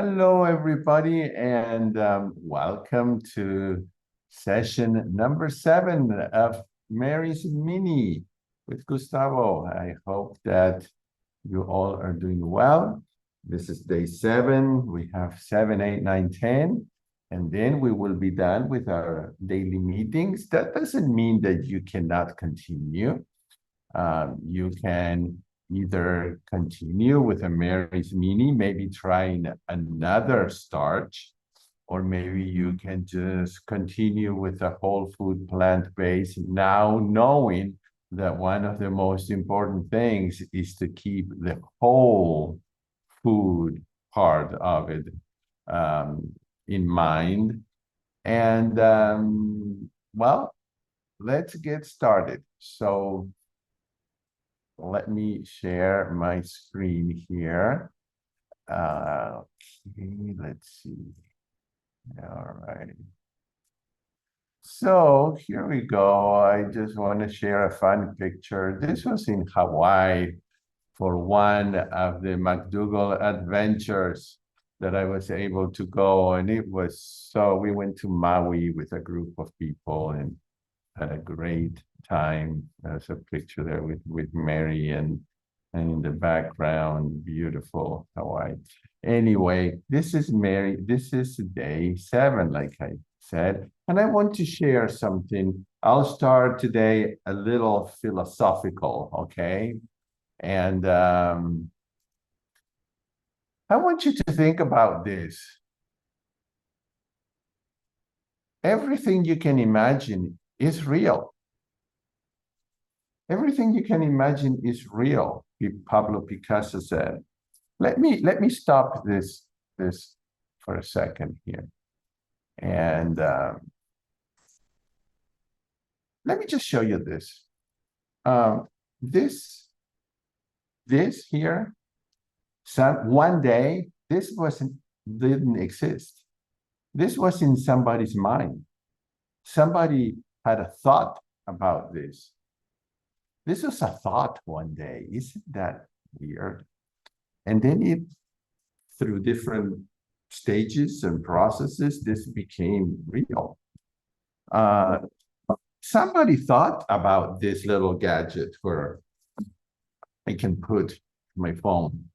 Hello, everybody, and welcome to session number 7 of Mary's Mini with Gustavo. I hope that you all are doing well. This is day 7. We have 7, 8, 9, 10, and then we will be done with our daily meetings. That doesn't mean that you cannot continue. You can either continue with a Mary's Mini, maybe trying another starch, or maybe you can just continue with a whole food plant-based, now knowing that one of the most important things is to keep the whole food part of it in mind. And well, let's get started. So let me share my screen here. Okay, let's see. All right. So here we go. I just want to share a fun picture. This was in Hawaii for one of the McDougall adventures that I was able to go. And it was so, we went to Maui with a group of people and had a great time. There's a picture there with Mary and in the background, beautiful Hawaii. Anyway, this is Mary. This is day 7, like I said, and I want to share something. I'll start today a little philosophical, okay? And I want you to think about this. Everything you can imagine is real. Everything you can imagine is real, Pablo Picasso said. Let me stop this for a second here. And let me just show you this. This here, one day, this didn't exist. This was in somebody's mind. Somebody had a thought about this. This was a thought one day. Isn't that weird? And then through different stages and processes, this became real. Somebody thought about this little gadget where I can put my phone.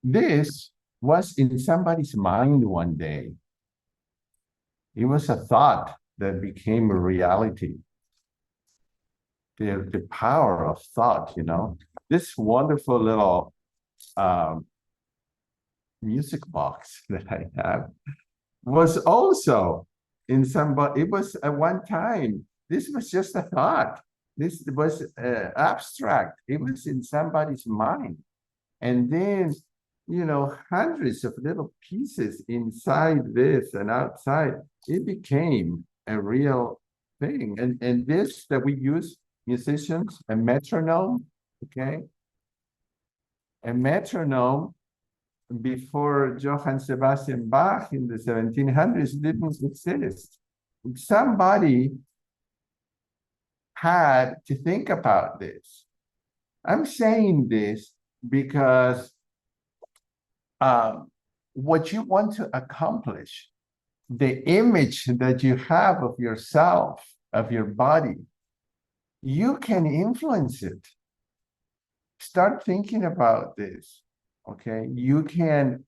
This was in somebody's mind one day. It was a thought that became a reality. The power of thought, you know. This wonderful little music box that I have was also in somebody. It was at one time. This was just a thought. This was abstract. It was in somebody's mind, and then hundreds of little pieces inside this and outside. It became a real thing, and this that we use. Musicians, a metronome, okay? A metronome before Johann Sebastian Bach in the 1700s didn't exist. Somebody had to think about this. I'm saying this because what you want to accomplish, the image that you have of yourself, of your body, you can influence it. Start thinking about this, okay? You can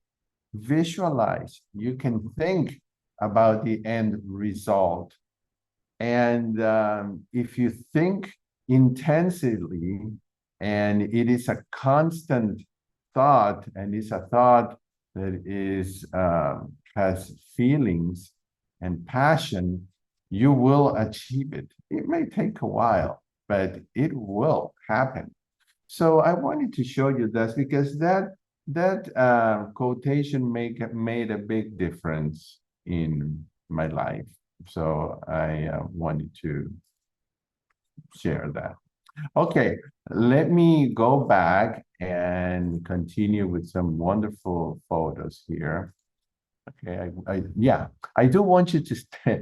visualize, you can think about the end result. And if you think intensively, and it is a constant thought, and it's a thought that has feelings and passion, you will achieve it. It may take a while, but it will happen. So I wanted to show you this because that quotation made a big difference in my life. So I wanted to share that. Okay, let me go back and continue with some wonderful photos here. Okay, I do want you to stay,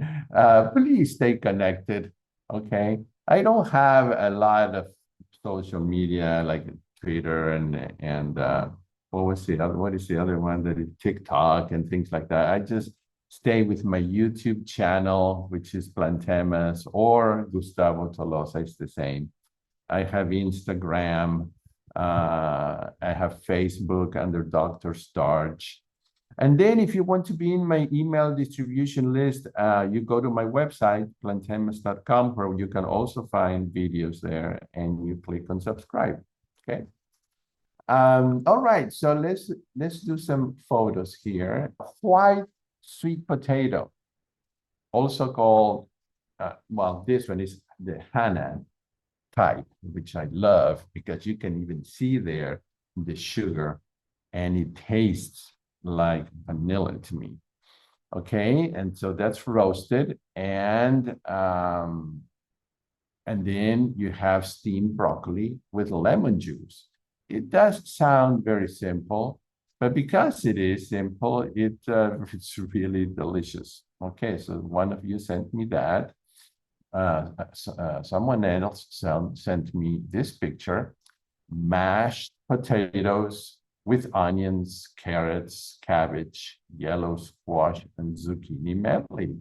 please stay connected, okay? I don't have a lot of social media like Twitter and what is the other one that is TikTok and things like that. I just stay with my YouTube channel, which is Plantemas, or Gustavo Tolosa, it's the same. I have Instagram. I have Facebook under Dr. Starch. And then if you want to be in my email distribution list, you go to my website, plantemas.com, where you can also find videos there, and you click on subscribe. Okay. All right, so let's do some photos here. White sweet potato, also called, well, this one is the Hana type, which I love because you can even see there the sugar, and it tastes like vanilla to me. Okay, and so that's roasted, and then you have steamed broccoli with lemon juice. It does sound very simple, but because it is simple, it's really delicious. Okay, so one of you sent me that. Someone else sent me this picture: mashed potatoes with onions, carrots, cabbage, yellow squash, and zucchini medley.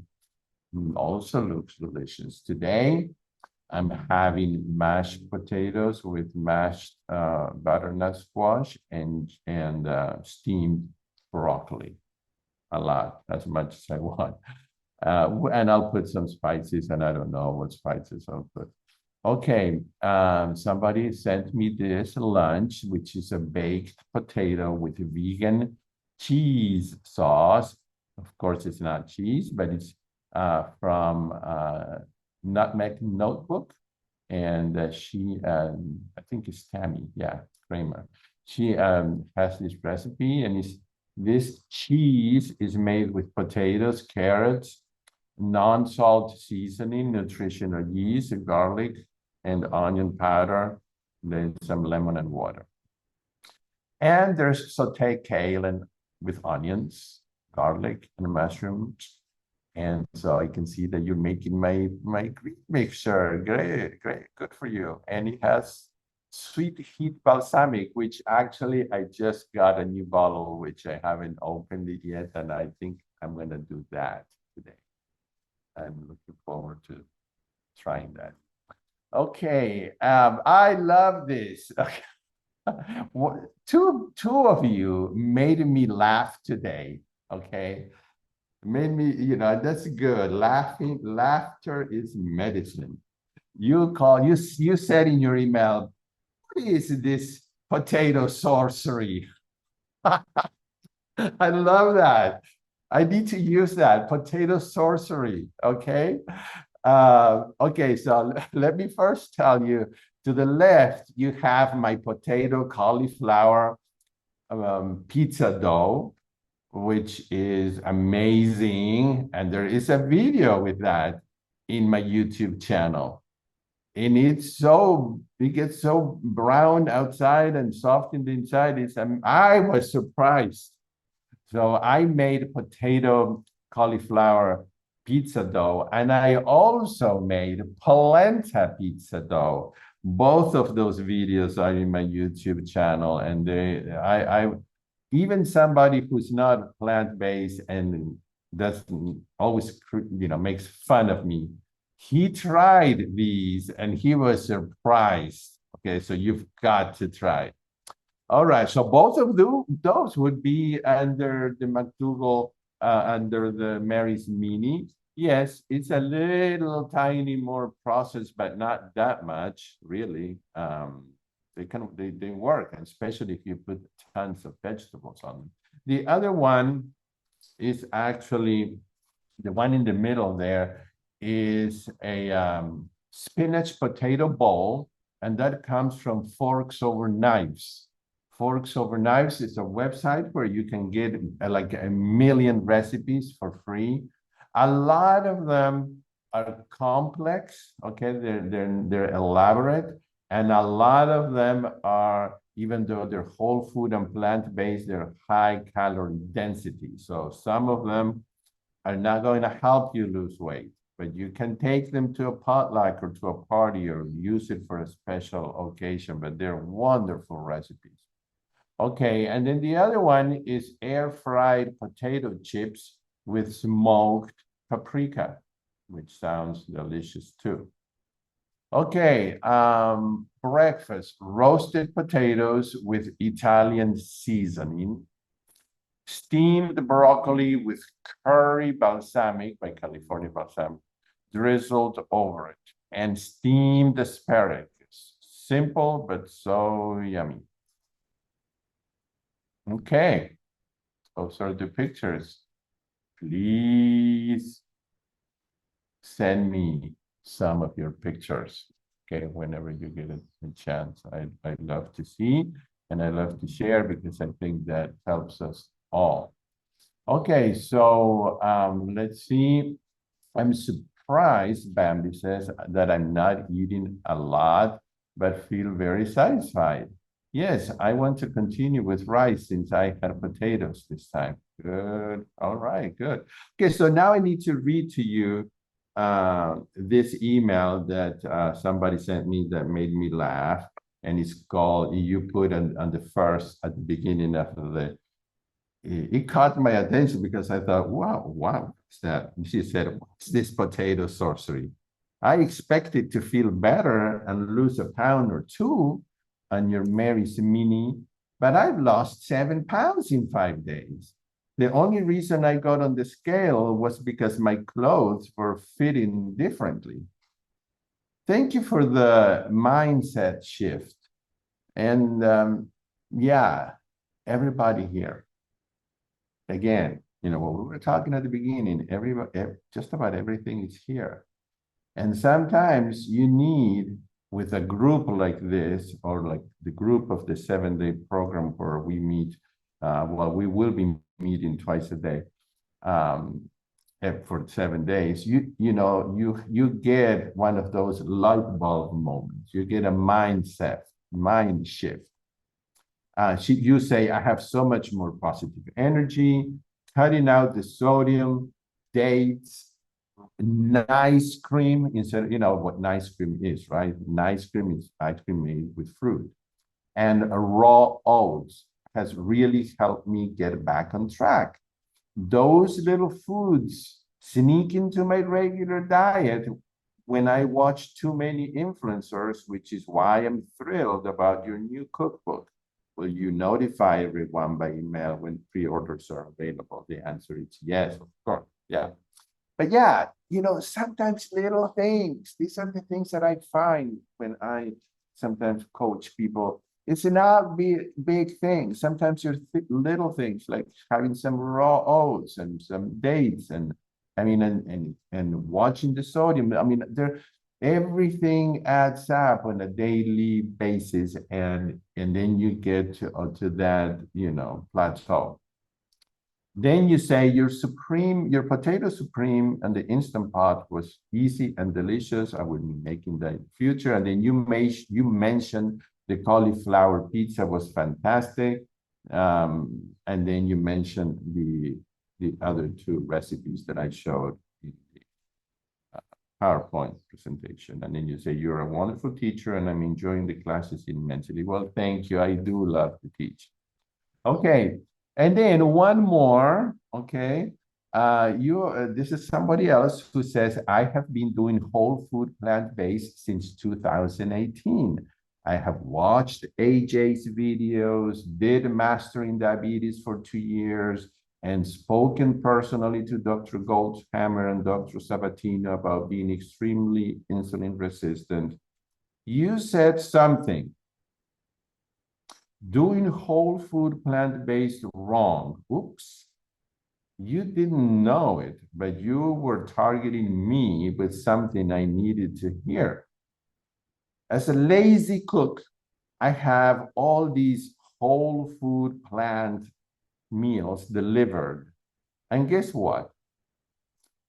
Also looks delicious. Today, I'm having mashed potatoes with mashed butternut squash and steamed broccoli. A lot, as much as I want. And I'll put some spices, and I don't know what spices I'll put. Okay, somebody sent me this lunch, which is a baked potato with vegan cheese sauce. Of course, it's not cheese, but it's from Nutmeg Notebook. And I think it's Tammy, yeah, Kramer. She has this recipe, and this cheese is made with potatoes, carrots, non-salt seasoning, nutritional yeast, garlic, and onion powder, then some lemon and water. And there's sauteed kale and with onions, garlic, and mushrooms. And so I can see that you're making my green mixture. Great, great, good for you. And it has sweet heat balsamic, which actually I just got a new bottle, which I haven't opened it yet, and I think I'm gonna do that today. I'm looking forward to trying that. Okay, I love this. Two of you made me laugh today. Okay, made me, that's good. Laughter is medicine. You said in your email, what is this potato sorcery? I love that. I need to use that, potato sorcery. Okay. Okay, so let me first tell you, to the left, you have my potato cauliflower pizza dough, which is amazing. And there is a video with that in my YouTube channel. And it gets so brown outside and soft in the inside. I was surprised. So I made potato cauliflower pizza dough, and I also made polenta pizza dough. Both of those videos are in my YouTube channel, and even somebody who's not plant-based and doesn't always, makes fun of me, he tried these and he was surprised. Okay, so you've got to try. All right, so both of those would be under the McDougall, under the Mary's Mini. Yes, it's a little tiny more processed, but not that much, really. They work, especially if you put tons of vegetables on them. The other one is actually, the one in the middle there is a spinach potato bowl, and that comes from Forks Over Knives. Forks Over Knives is a website where you can get like 1 million recipes for free. A lot of them are complex, okay? They're elaborate, and a lot of them are, even though they're whole food and plant-based, they're high calorie density. So some of them are not going to help you lose weight, but you can take them to a potluck or to a party or use it for a special occasion, but they're wonderful recipes. Okay, and then the other one is air-fried potato chips with smoked paprika, which sounds delicious too. Okay, breakfast, roasted potatoes with Italian seasoning, steamed broccoli with curry balsamic by California balsamic drizzled over it, and steamed asparagus. Simple, but so yummy. Okay, those are the pictures. Please send me some of your pictures, okay, whenever you get a chance. I love to see and I love to share because I think that helps us all. Okay, so let's see. I'm surprised, Bambi says, that I'm not eating a lot, but feel very satisfied. Yes, I want to continue with rice since I had potatoes this time. Good. All right, good. Okay, so now I need to read to you this email that somebody sent me that made me laugh. And it's called, you put on the first, at the beginning of the, it caught my attention because I thought, wow, what's that? She said, what's this potato sorcery? I expected to feel better and lose a pound or two on your Mary's Mini, but I've lost 7 pounds in 5 days. The only reason I got on the scale was because my clothes were fitting differently. Thank you for the mindset shift. And yeah, everybody here. Again, you know, what we were talking at the beginning, just about everything is here. And sometimes you need, with a group like this, or like the group of the 7-day program where we meet, well, we will be meeting twice a day for 7 days, you get one of those light bulb moments. You get a mind shift. You say, I have so much more positive energy, cutting out the sodium, dates, nice cream instead, you know what nice cream is, right? Nice cream is ice cream made with fruit. And raw oats has really helped me get back on track. Those little foods sneak into my regular diet when I watch too many influencers, which is why I'm thrilled about your new cookbook. Will you notify everyone by email when pre-orders are available? The answer is yes, of course. Yeah. But yeah, sometimes little things, these are the things that I find when I sometimes coach people. It's not big things. Sometimes you're little things like having some raw oats and some dates and watching the sodium. Everything adds up on a daily basis, and then you get to that plateau. Then you say your potato supreme and the Instant Pot was easy and delicious. I will be making that in the future. And then you mentioned the cauliflower pizza was fantastic. And then you mentioned the other 2 recipes that I showed in the PowerPoint presentation. And then you say, you're a wonderful teacher and I'm enjoying the classes immensely. Well, thank you. I do love to teach. Okay. And then one more, okay. This is somebody else who says, I have been doing whole food plant-based since 2018. I have watched AJ's videos, did Mastering Diabetes for 2 years, and spoken personally to Dr. Goldhammer and Dr. Sabatino about being extremely insulin resistant. You said something. Doing whole food plant-based wrong. Oops. You didn't know it, but you were targeting me with something I needed to hear. As a lazy cook, I have all these whole food plant meals delivered. And guess what?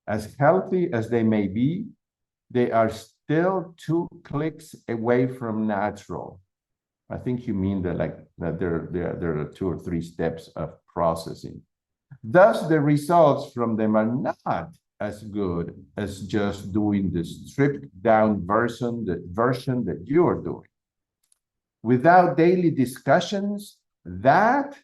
As healthy as they may be, they are still 2 clicks away from natural. I think you mean that there are 2 or 3 steps of processing. Thus, the results from them are not as good as just doing the stripped down version that you are doing. Without daily discussions, that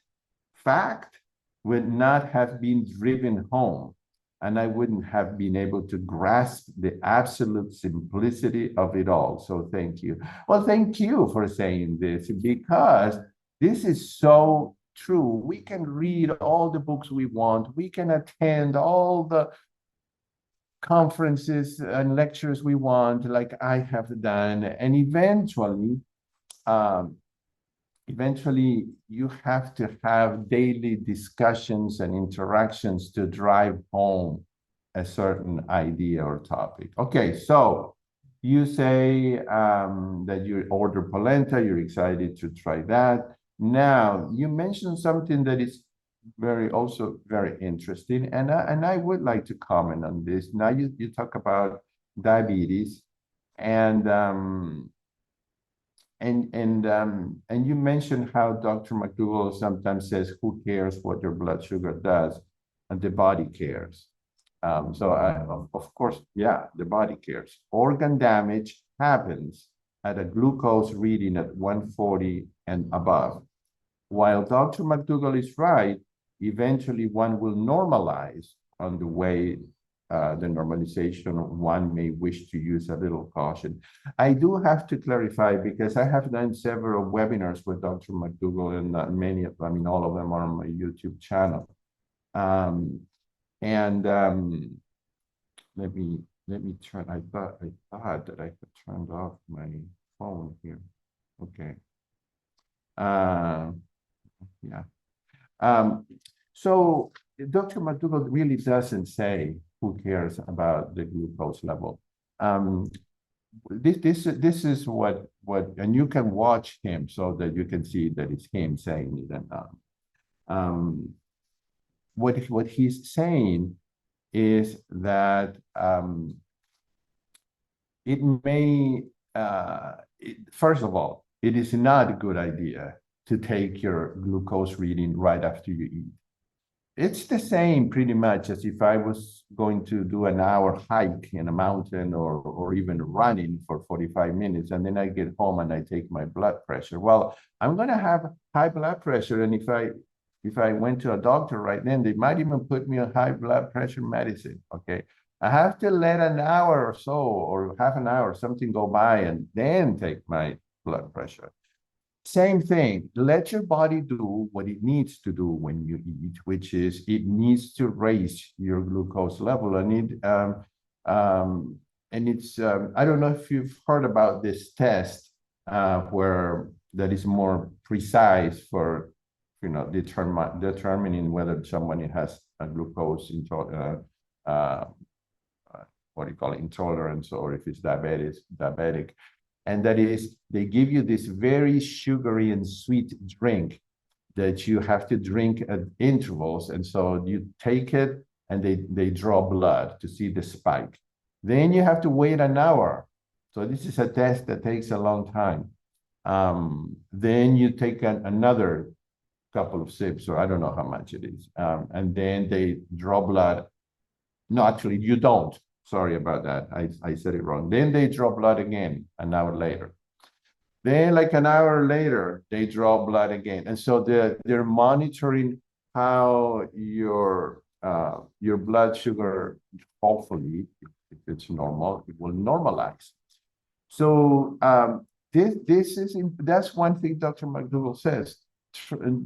fact would not have been driven home, and I wouldn't have been able to grasp the absolute simplicity of it all. So thank you. Well, thank you for saying this, because this is so true. We can read all the books we want. We can attend all the conferences and lectures we want, like I have done, and um, eventually you have to have daily discussions and interactions to drive home a certain idea or topic. Okay, so you say that you order polenta, you're excited to try that. Now, you mentioned something that is also very interesting, and I would like to comment on this. Now, you talk about diabetes, and and you mentioned how Dr. McDougall sometimes says, "Who cares what your blood sugar does?" And the body cares. So of course, yeah, the body cares. Organ damage happens at a glucose reading at 140 and above. While Dr. McDougall is right, eventually one will normalize on the way the normalization, one may wish to use a little caution. I do have to clarify, because I have done several webinars with Dr. McDougall, and many of them, I mean, all of them are on my YouTube channel. And let me turn, I thought that I had turned off my phone here. Okay. Yeah. So Dr. McDougall really doesn't say who cares about the glucose level. This is what, and you can watch him so that you can see that it's him saying it. And what he's saying is that it may, first of all, it is not a good idea to take your glucose reading right after you eat. It's the same pretty much as if I was going to do an hour hike in a mountain, or even running for 45 minutes, and then I get home and I take my blood pressure. Well, I'm going to have high blood pressure, and if I went to a doctor right then, they might even put me on high blood pressure medicine. Okay, I have to let an hour or so, or half an hour, something go by, and then take my blood pressure. Same thing, let your body do what it needs to do when you eat, which is it needs to raise your glucose level. And it's I don't know if you've heard about this test where that is more precise for determining whether somebody has a glucose what do you call it, intolerance, or if it's diabetic. And that is, they give you this very sugary and sweet drink that you have to drink at intervals. And so you take it, and they draw blood to see the spike. Then you have to wait an hour. So this is a test that takes a long time. Then you take another couple of sips, or I don't know how much it is. And then they draw blood. No, actually, you don't. Sorry about that. I said it wrong. Then they draw blood again an hour later. Then, like an hour later, they draw blood again. And so they're monitoring how your blood sugar, hopefully, if it's normal, it will normalize. So that's one thing Dr. McDougall says.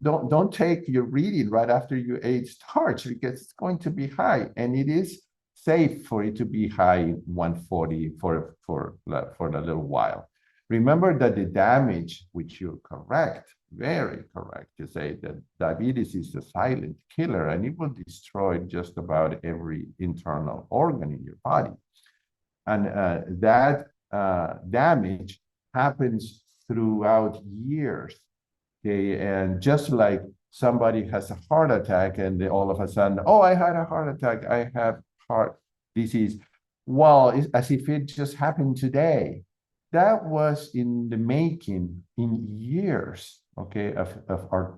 Don't take your reading right after you ate starch, because it's going to be high, and it is safe for it to be high 140 for a little while. Remember that the damage, which you're correct, very correct, to say that diabetes is a silent killer, and it will destroy just about every internal organ in your body. And that damage happens throughout years. Okay, and just like somebody has a heart attack, and they all of a sudden, oh, I had a heart attack, I have heart disease. Well, it's as if it just happened today. That was in the making in years, okay, of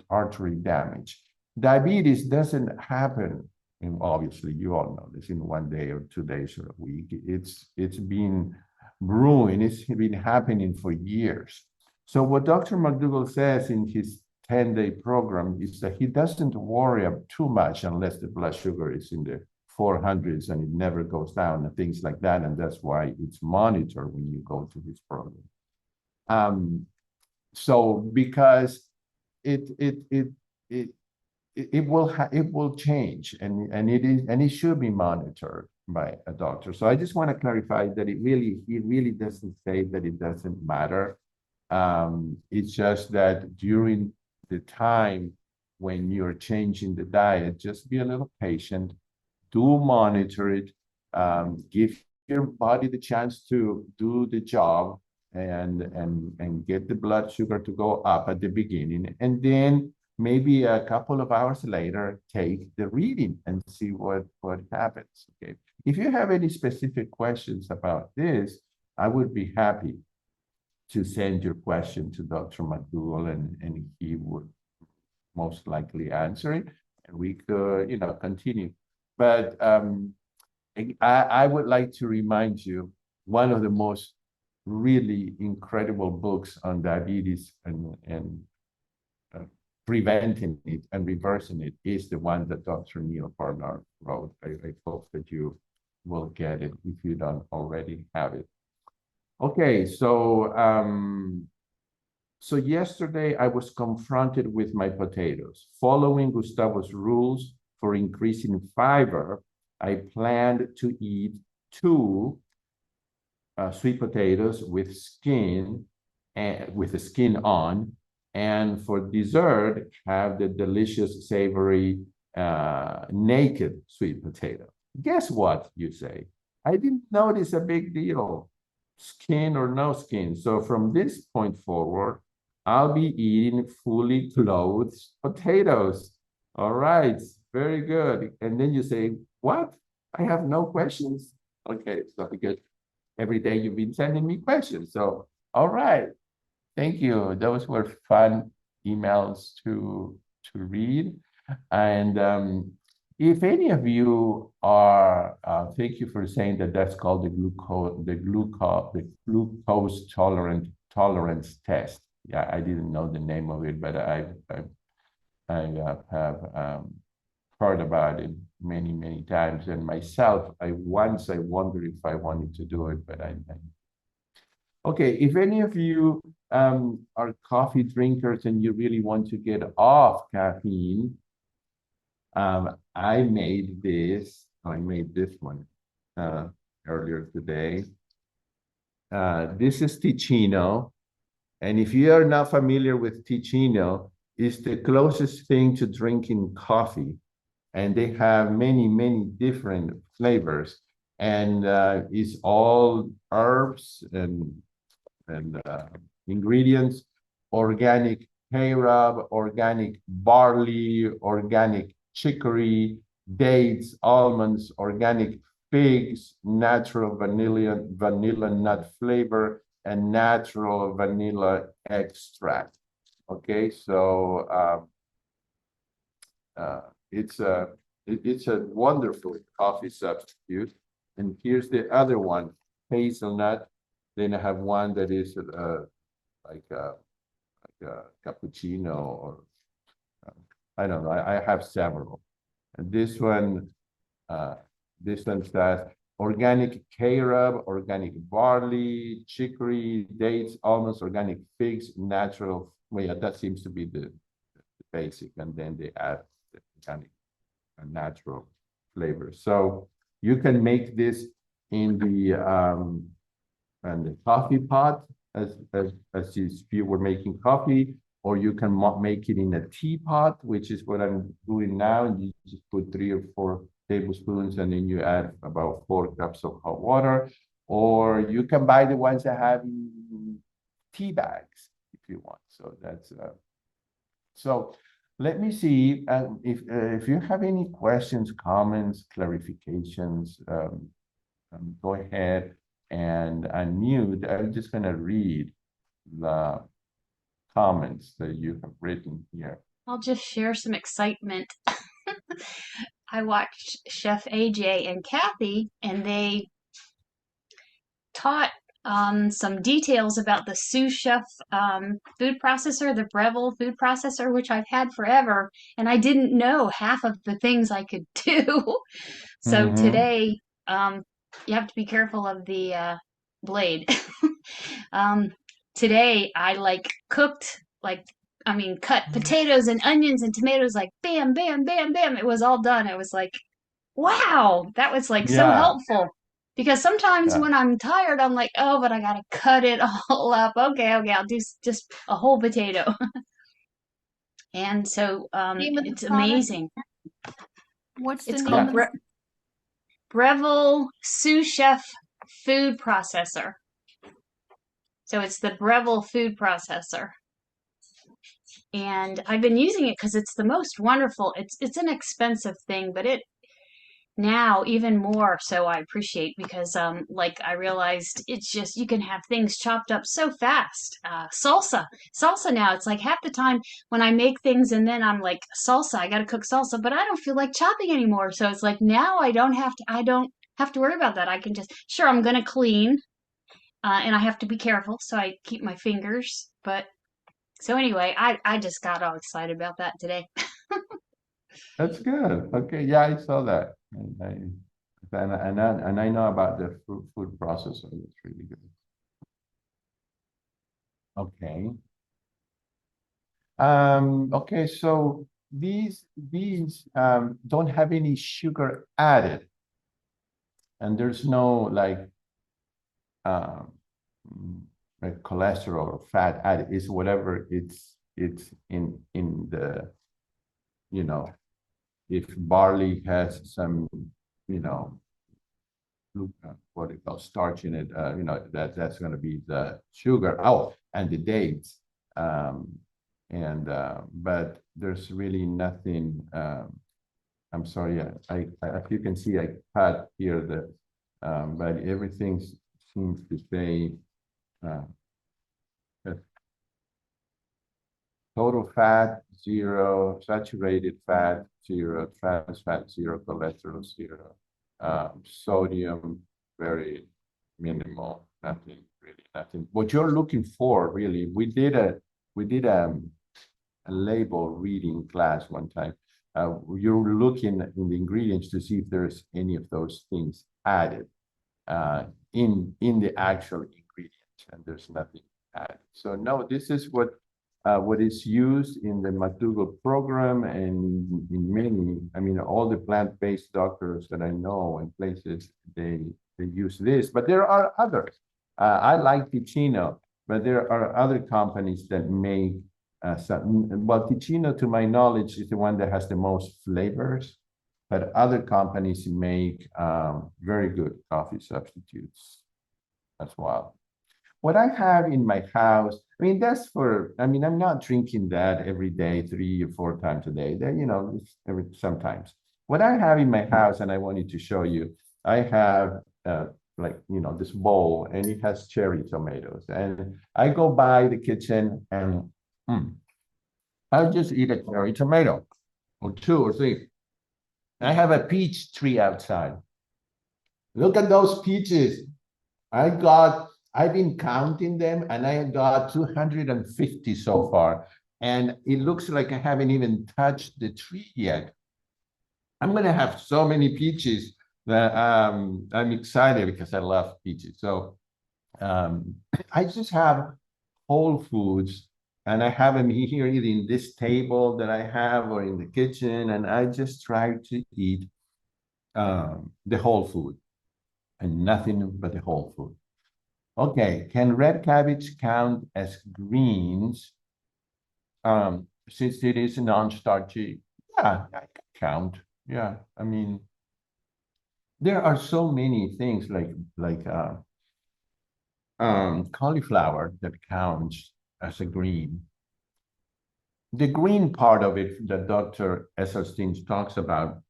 artery damage. Diabetes doesn't happen, and obviously you all know this, in 1 day or 2 days or a week. It's been brewing, it's been happening for years. So what Dr. McDougall says in his 10-day program is that he doesn't worry too much unless the blood sugar is in the 400s and it never goes down and things like that. And that's why it's monitored when you go to his program. So because it will change and it should be monitored by a doctor. So I just want to clarify that it really doesn't say that it doesn't matter. It's just that during the time when you're changing the diet, just be a little patient, do monitor it, give your body the chance to do the job and get the blood sugar to go up at the beginning. And then maybe a couple of hours later, take the reading and see what happens, okay? If you have any specific questions about this, I would be happy to send your question to Dr. McDougall and he would most likely answer it and we could, continue. But I would like to remind you, one of the most really incredible books on diabetes and preventing it and reversing it is the one that Dr. Neil Barnard wrote. I hope that you will get it if you don't already have it. Okay, so yesterday I was confronted with my potatoes. Following Gustavo's rules for increasing fiber, I planned to eat 2 sweet potatoes with skin and with the skin on, and for dessert have the delicious savory naked sweet potato. Guess what, you say? I didn't notice a big deal, skin or no skin. So from this point forward, I'll be eating fully clothed potatoes. All right, very good. And then you say, what? I have no questions. Okay, so because every day you've been sending me questions. So, all right, thank you. Those were fun emails to read. And if any of you are, thank you for saying that that's called the glucose tolerance test. Yeah, I didn't know the name of it, but I have heard about it many times. And myself, I wondered if I wanted to do it, but I okay, if any of you are coffee drinkers and you really want to get off caffeine, I made this one earlier today. This is Ticino. And if you are not familiar with Ticino, it's the closest thing to drinking coffee. And they have many different flavors. And it's all herbs and ingredients, organic carob, organic barley, organic chicory, dates, almonds, organic figs, natural vanilla nut flavor, and natural vanilla extract. Okay, so it's a wonderful coffee substitute. And here's the other one, hazelnut. Then I have one that is like a cappuccino, or I don't know. I have several. And this one says organic carob, organic barley, chicory, dates, almonds, organic figs, natural. Well, yeah, that seems to be the basic, and then they add the organic natural flavor. So you can make this in the coffee pot as if you were making coffee, or you can make it in a teapot, which is what I'm doing now. And you just put 3 or 4 tablespoons, and then you add about 4 cups of hot water, or you can buy the ones that have tea bags if you want. So that's so. Let me see if you have any questions, comments, clarifications. Go ahead and unmute. I'm just going to read the comments that you have written here. I'll just share some excitement. I watched Chef AJ and Kathy, and they taught some details about the sous chef food processor, the Breville food processor, which I've had forever, and I didn't know half of the things I could do. So Mm-hmm. today, you have to be careful of the blade. um, Today I like cooked cut potatoes and onions and tomatoes like bam, bam, bam, bam. It was all done. It was like, wow, that was like so Yeah. helpful. Because sometimes Yeah. when I'm tired, I'm like, oh, but I gotta cut it all up. Okay, okay, I'll do just a whole potato. And so Name of the it's product? amazing. What's the It's name called of Yeah. the Breville Sous Chef Food Processor. So it's the Breville food processor. And I've been using it because it's the most wonderful. It's an expensive thing, but it now even more so I appreciate because like I realized it's just you can have things chopped up so fast. Salsa now it's like half the time when I make things and then I'm like salsa, I got to cook salsa, but I don't feel like chopping anymore. So it's like now I don't have to worry about that. I can just sure I'm gonna clean and I have to be careful so I keep my fingers. But so anyway, I just got all excited about that today. That's good. Okay. Yeah, I saw that. And I know about the food processor. It's really good. Okay. Okay, so these don't have any sugar added, and there's no um like cholesterol or fat added. It's whatever it's in the, you know, if barley has some, you know, what it called starch in it, that's going to be the sugar. Oh, and the dates. Um, but there's really nothing. I'm sorry, as you can see, I had here but everything seems to say uh, total fat, 0, saturated fat, 0, trans fat, 0, cholesterol, 0, sodium, very minimal, nothing, really nothing. What you're looking for, really, we did a label reading class one time. You're looking in the ingredients to see if there's any of those things added in the actual ingredients, and there's nothing added. So no, this is what is used in the McDougall program and in many, I mean, all the plant-based doctors that I know and places, they use this, but there are others. I like Ticino, but there are other companies that make well, Ticino, to my knowledge, is the one that has the most flavors, but other companies make very good coffee substitutes as well. What I have in my house, I mean, I'm not drinking that every day, 3 or 4 times a day. That, sometimes. What I have in my house, and I wanted to show you, I have this bowl, and it has cherry tomatoes. And I go by the kitchen and I'll just eat a cherry tomato or 2 or 3. I have a peach tree outside. Look at those peaches. I've been counting them and I got 250 so far. And it looks like I haven't even touched the tree yet. I'm gonna have so many peaches that I'm excited because I love peaches. So I just have whole foods and I have them here either in this table that I have or in the kitchen, and I just try to eat the whole food and nothing but the whole food. Okay, can red cabbage count as greens since it is non-starchy? Yeah, I can count. Yeah, I mean, there are so many things like cauliflower that counts as a green. The green part of it that Dr. Esselstyn talks about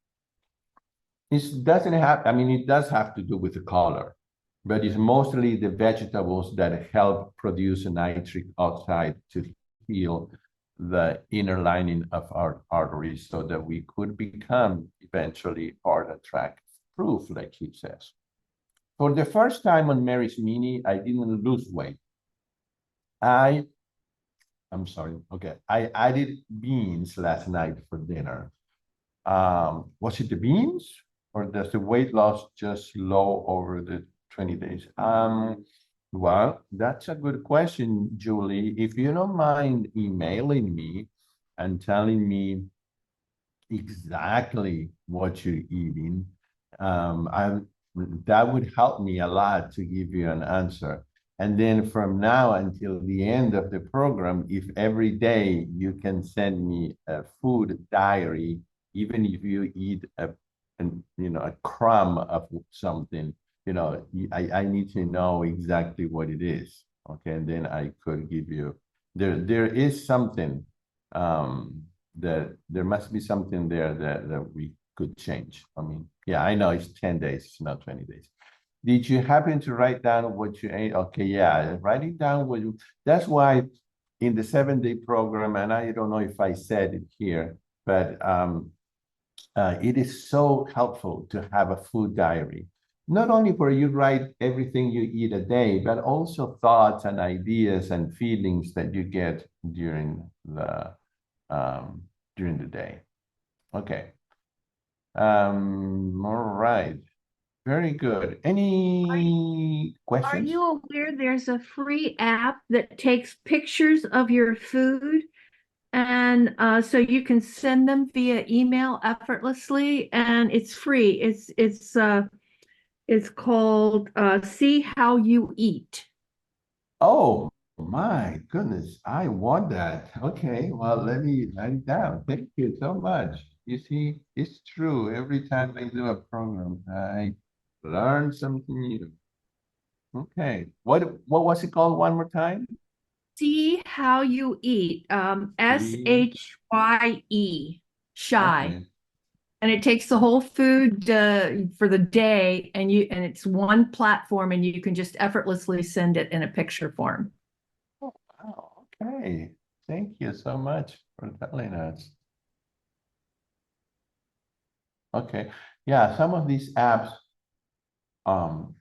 doesn't have, I mean, it does have to do with the color, but it's mostly the vegetables that help produce nitric oxide to heal the inner lining of our arteries so that we could become eventually heart attack proof, like he says. for the first time on Mary's Mini, I didn't lose weight. I'm sorry. Okay, I added beans last night for dinner. Was it the beans or does the weight loss just slow over the 20 days? Well, that's a good question, Julie. If you don't mind emailing me and telling me exactly what you're eating, that would help me a lot to give you an answer. And then from now until the end of the program, if every day you can send me a food diary, even if you eat a crumb of something, I need to know exactly what it is. Okay, and then I could give you there is something that there must be something there that we could change. I mean, yeah, I know it's 10 days, it's not 20 days. Did you happen to write down what you ate? Okay, yeah, writing down what you, that's why in the 7-day program, and I don't know if I said it here, but it is so helpful to have a food diary. Not only where you write everything you eat a day, but also thoughts and ideas and feelings that you get during the day. Okay. All right. Very good. Any Are questions? you aware there's a free app that takes pictures of your food? And so you can send them via email effortlessly, and it's free. It's called See How You Eat. Oh my goodness, I want that. Okay, well, let me write it down. Thank you so much. You see, it's true. Every time I do a program, I learn something new. Okay. What was it called one more time? See How You Eat. See. SHYE. Shy. Okay. And it takes the whole food for the day, and it's one platform, and you can just effortlessly send it in a picture form. Oh, wow. Okay. Thank you so much for telling us. Okay. Yeah, some of these apps um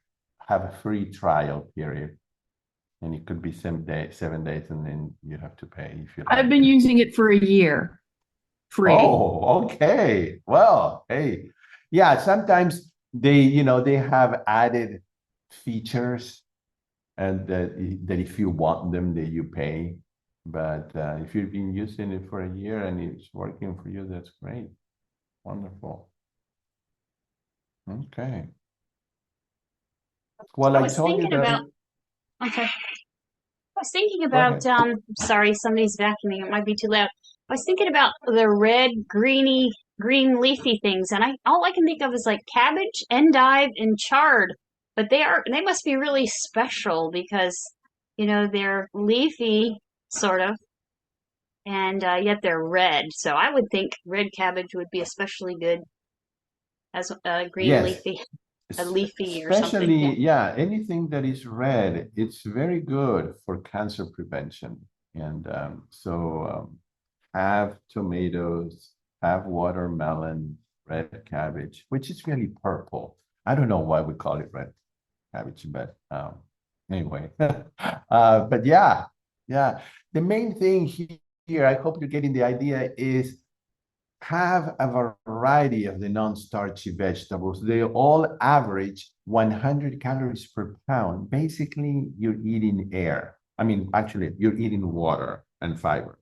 have a free trial period, and it could be 7 days, and then you have to pay if you I've like been it. using it for a year, free. Oh, okay. Well, hey, yeah, sometimes they have added features and that if you want them, that you pay. But if you've been using it for a year and it's working for you, that's great. Wonderful. Okay. Well, I I was told you thinking that. about, okay. I was thinking Go about, ahead. sorry, somebody's vacuuming. It might be too loud. I was thinking about the red, green leafy things, and all I can think of is like cabbage, endive, and chard. But they must be really special because, they're leafy, sort of, and yet they're red. So I would think red cabbage would be especially good as green Yes. leafy, a leafy or something. Yeah. Especially, yeah, anything that is red, it's very good for cancer prevention. And have tomatoes, have watermelon, red cabbage, which is really purple. I don't know why we call it red cabbage, but anyway. But yeah, yeah. The main thing here, I hope you're getting the idea, is have a variety of the non-starchy vegetables. They all average 100 calories per pound. Basically, you're eating air. I mean, actually, you're eating water and fiber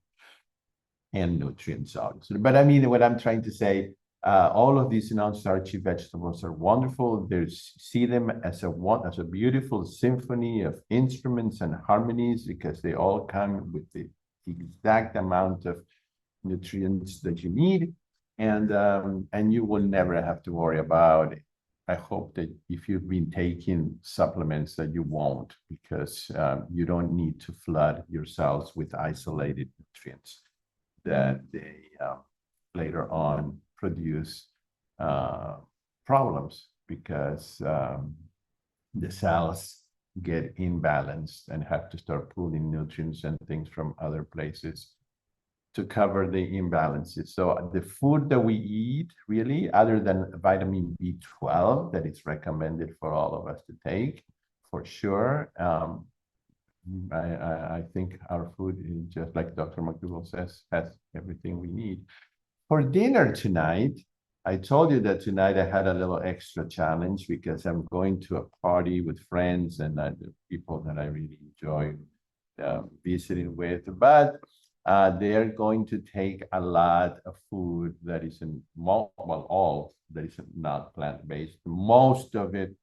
and nutrients, obviously. But I mean, what I'm trying to say, all of these non-starchy vegetables are wonderful. There's see them as a beautiful symphony of instruments and harmonies because they all come with the exact amount of nutrients that you need, and you will never have to worry about it. I hope that if you've been taking supplements that you won't, because you don't need to flood your cells with isolated nutrients that they later on produce problems because the cells get imbalanced and have to start pulling nutrients and things from other places. to cover the imbalances. So the food that we eat, really, other than vitamin B12 that is recommended for all of us to take, for sure. I think our food is just like Dr. McDougall says, has everything we need. For dinner tonight, I told you that tonight I had a little extra challenge because I'm going to a party with friends and the people that I really enjoy visiting with. But they are going to take a lot of food that is all that is not plant-based. Most of it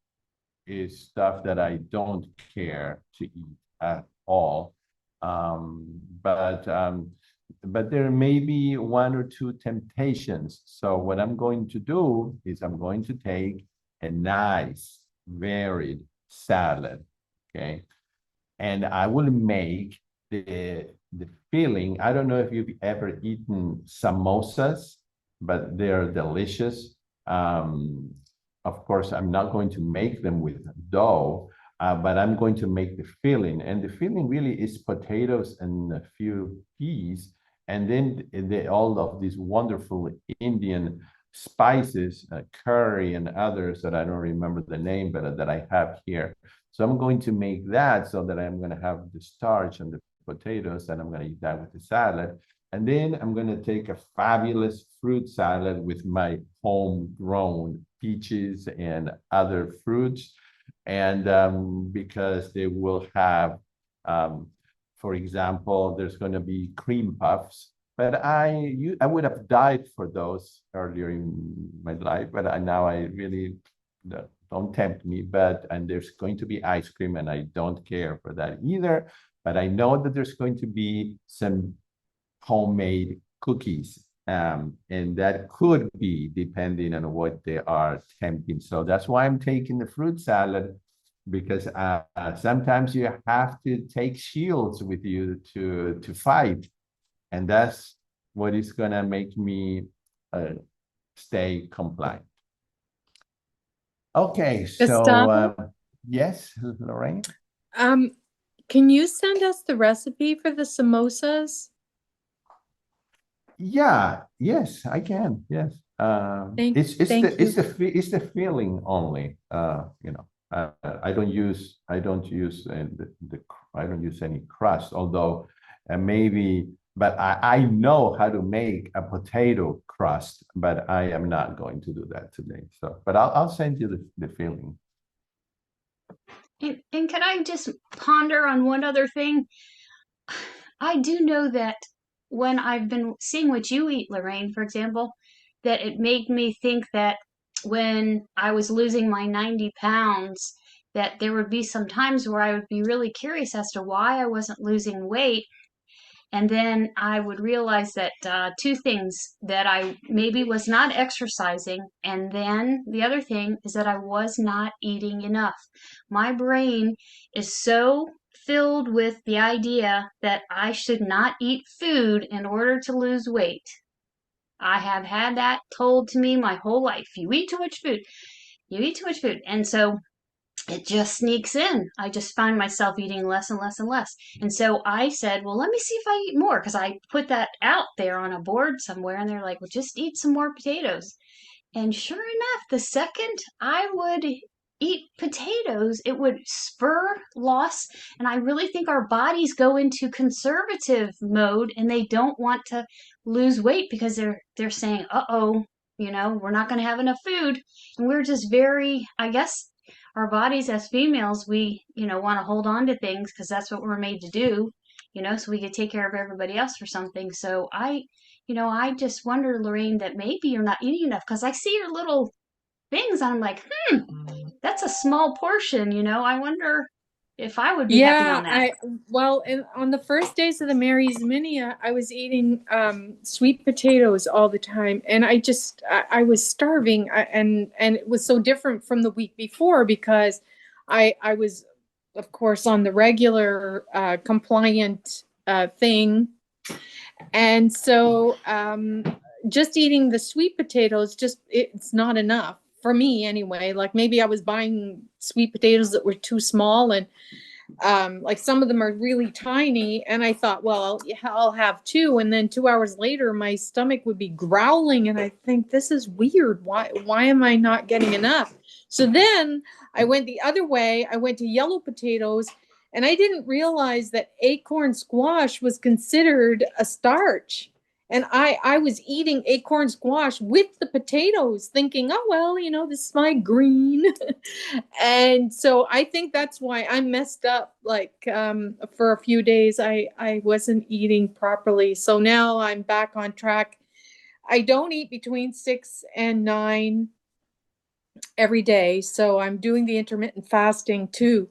is stuff that I don't care to eat at all. But there may be one or two temptations. So what I'm going to do is I'm going to take a nice, varied salad, okay? And I will make the filling. I don't know if you've ever eaten samosas, but they're delicious. Of course, I'm not going to make them with dough, but I'm going to make the filling. And the filling really is potatoes and a few peas, and then all of these wonderful Indian spices, curry and others that I don't remember the name, but that I have here. So I'm going to make that so that I'm going to have the starch and the potatoes, and I'm going to eat that with the salad. And then I'm going to take a fabulous fruit salad with my homegrown peaches and other fruits. And because they will have, for example, there's going to be cream puffs. But I would have died for those earlier in my life, but now I really don't tempt me. And there's going to be ice cream, and I don't care for that either. But I know that there's going to be some homemade cookies, and that could be depending on what they are tempting. So that's why I'm taking the fruit salad, because sometimes you have to take shields with you to fight, and that's what is gonna make me stay compliant. Okay, so Gustavo? yes, Lorraine. Can you send us the recipe for the samosas? Yeah, yes, I can. Yes. It's the feeling only. I don't use I don't use any crust, although but I know how to make a potato crust, but I am not going to do that today. So, but I'll send you the feeling. And can I just ponder on one other thing? I do know that when I've been seeing what you eat, Lorraine, for example, that it made me think that when I was losing my 90 pounds, that there would be some times where I would be really curious as to why I wasn't losing weight. And then I would realize that two things, that I maybe was not exercising. And then the other thing is that I was not eating enough. My brain is so filled with the idea that I should not eat food in order to lose weight. I have had that told to me my whole life. You eat too much food. You eat too much food. And so it just sneaks in. I just find myself eating less and less and less. And so I said, well, let me see if I eat more, because I put that out there on a board somewhere, and they're like, well, just eat some more potatoes. And sure enough, the second I would eat potatoes, it would spur loss. And I really think our bodies go into conservative mode, and they don't want to lose weight because they're saying, uh-oh, we're not going to have enough food. And we're just very, I guess, our bodies as females, we, want to hold on to things because that's what we're made to do, so we could take care of everybody else or something. So I just wonder, Lorraine, that maybe you're not eating enough, because I see your little things and I'm like, that's a small portion, I wonder if I would be happy on that. On the first days of the Mary's Mini, I was eating sweet potatoes all the time, and I was starving, and it was so different from the week before, because I was, of course, on the regular compliant thing, and so just eating the sweet potatoes, it's not enough for me anyway. Like, maybe I was buying sweet potatoes that were too small, Like some of them are really tiny, and I thought, well, I'll have two, and then 2 hours later my stomach would be growling, and I think, this is weird. Why am I not getting enough? So then I went the other way. I went to yellow potatoes, and I didn't realize that acorn squash was considered a starch. And I was eating acorn squash with the potatoes, thinking, oh, well, this is my green. And so I think that's why I messed up. Like, for a few days, I wasn't eating properly. So now I'm back on track. I don't eat between 6 and 9 every day. So I'm doing the intermittent fasting too.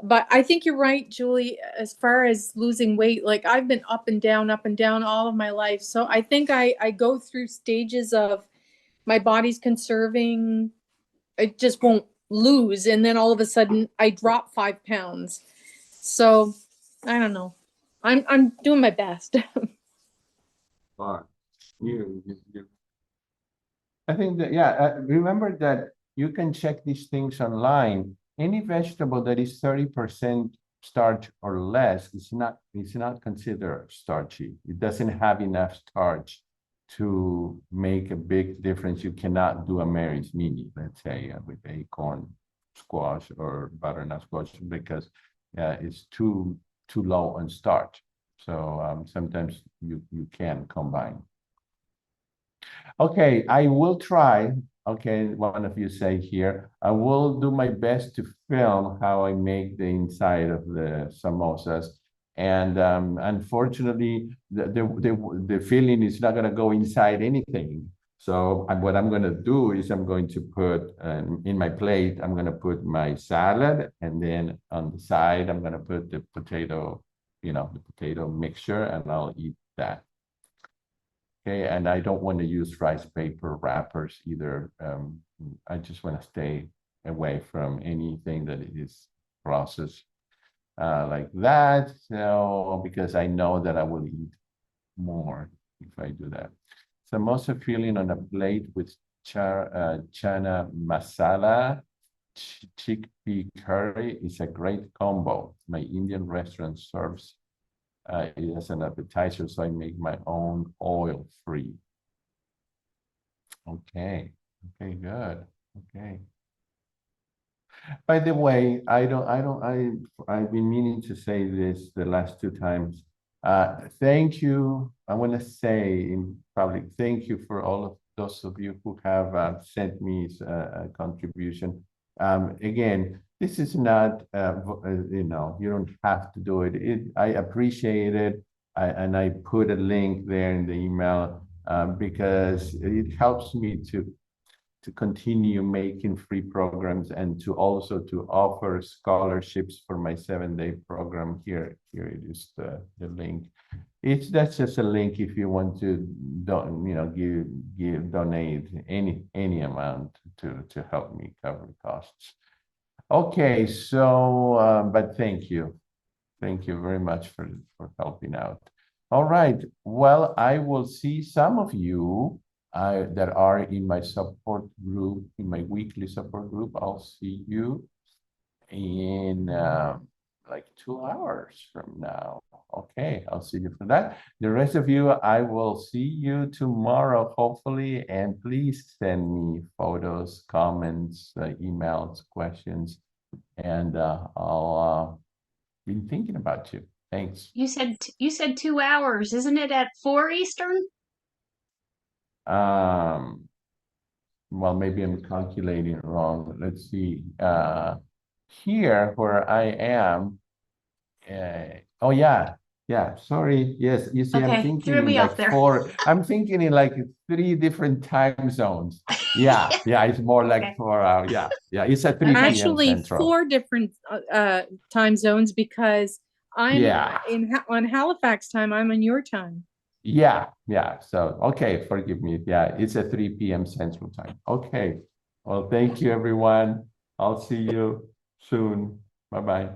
But I think you're right, Julie, as far as losing weight, like I've been up and down all of my life. So I think I go through stages of my body's conserving, it just won't lose. And then all of a sudden I drop 5 pounds. So I don't know. I'm doing my best. But you I think that, yeah, remember that you can check these things online. Any vegetable that is 30% starch or less is not considered starchy. It doesn't have enough starch to make a big difference. You cannot do a Mary's Mini, let's say, with acorn squash or butternut squash, because it's too low on starch. So sometimes you can combine. Okay, I will try. Okay, one of you say here, I will do my best to film how I make the inside of the samosas. And unfortunately, the filling is not going to go inside anything. So what I'm going to do is I'm going to put in my plate, I'm going to put my salad, and then on the side, I'm going to put the potato, the potato mixture, and I'll eat that. Okay, and I don't want to use rice paper wrappers either. I just want to stay away from anything that is processed like that. So, because I know that I will eat more if I do that. Samosa filling on a plate with chana masala, chickpea curry is a great combo. My Indian restaurant serves it as an appetizer, so I make my own oil-free. Okay, good. Okay. By the way, I've been meaning to say this the last two times. Thank you. I want to say in public, thank you for all of those of you who have sent me a contribution. Again, this is not, you don't have to do it. I appreciate it. And I put a link there in the email because it helps me to continue making free programs and to also to offer scholarships for my 7-day program. Here it is, the link. That's just a link if you want to donate any amount to help me cover costs. Okay, so but thank you very much for helping out. All right, well, I will see some of you that are in my support group, in my weekly support group. I'll see you in like 2 hours from now. Okay, I'll see you for that. The rest of you, I will see you tomorrow, hopefully, and please send me photos, comments, emails, questions, and I'll be thinking about you. Thanks. You said 2 hours, isn't it at 4 Eastern? Well, maybe I'm calculating wrong. Let's see. Here where I am, oh yeah, sorry. Yes, you see, I'm Okay, thinking threw in me like off there. I'm thinking in like 3 different time zones. Yeah, it's more like Okay. 4 hours. Yeah, it's at 3 p.m. Actually, Central. 4 different time zones, because I'm on Halifax time. I'm on your time. Yeah. So, okay, forgive me. Yeah, it's at 3 p.m. Central Time. Okay. Well, thank you, everyone. I'll see you soon. Bye-bye.